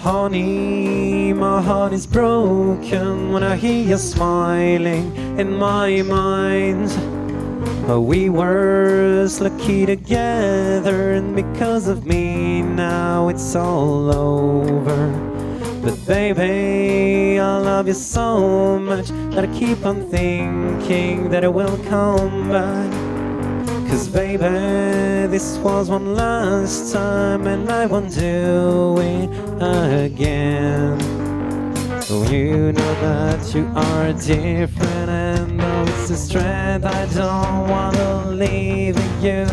Honey, my heart is broken when I hear you smiling in my mind. We were so lucky together, and because of me now it's all over. But baby, I love you so much that I keep on thinking that I will come back. 'Cause baby, this was one last time and I won't do it again. Oh, you know that you are different, and though it's a strength, I don't wanna leave you.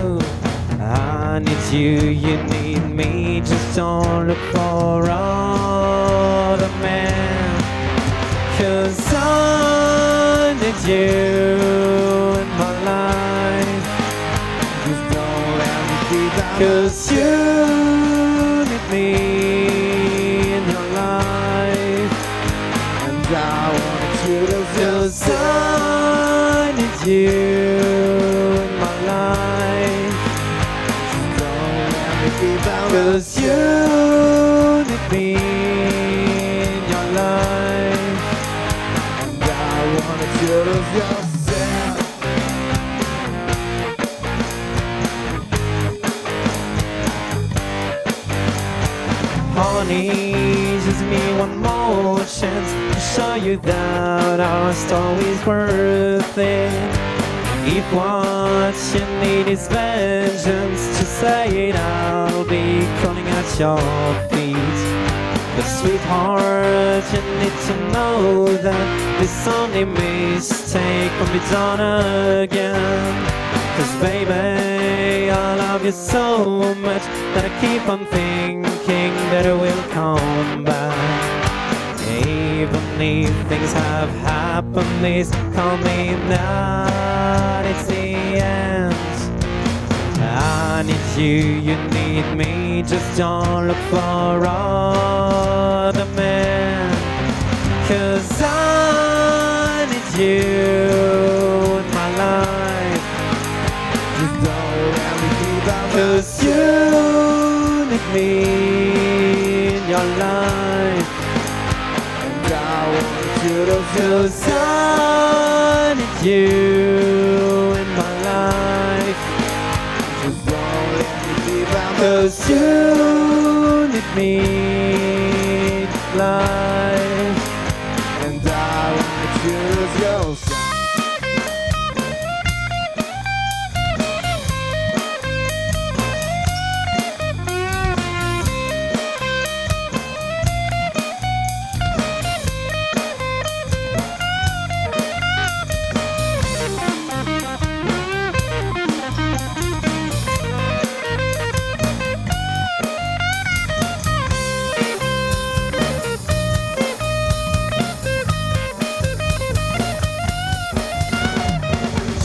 I need you, you need me, just don't look for other men. 'Cause I need you in my life. Just don't let me be down. 'Cause you need me in your life. And I want you to feel. 'Cause I need you in my life. Just don't let me be down. 'Cause you need me in your life. And I want you to feel. Honey, just me one more chance to show you that our story's worth it. If what you need is vengeance, just say it, I'll be crawling at your feet. But sweetheart, you need to know that this only mistake won't be done again. 'Cause baby, I love you so much that I keep on thinking that I will come back. Even if things have happened, please call me not, it's the end. I need you, you need me, just don't look for other men. 'Cause I need you in my life. Just don't let me be down. 'Cause you need me in your life. And I want you to feel. 'Cause I need you in my life. Just don't let me be down. 'Cause you need me in life. And I want you to feel.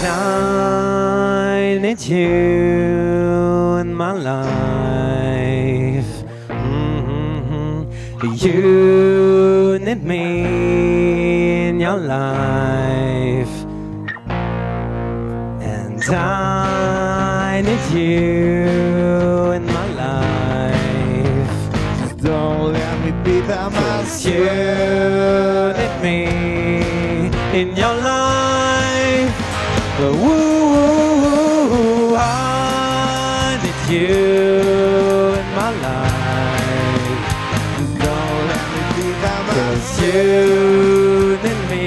I need you in my life. You need me in your life. And I need you in my life. Just don't let me be by myself. 'Cause you need me in your life. Ooh, I need you in my life. Just don't let me be by myself. 'Cause you need me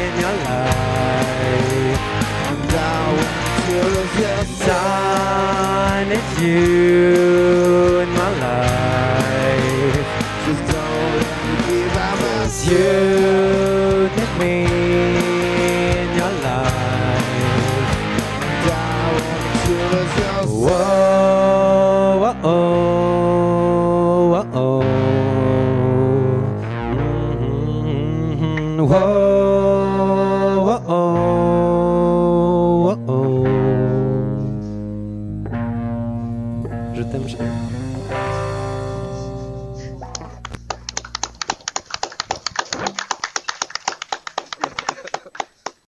in your life. And I want you to feel. I need you in my life. Just don't let me be by myself. 'Cause you need me. Whoa, oh, oh, oh, oh. Whoa, oh, oh, oh. Je t'aime, chérie.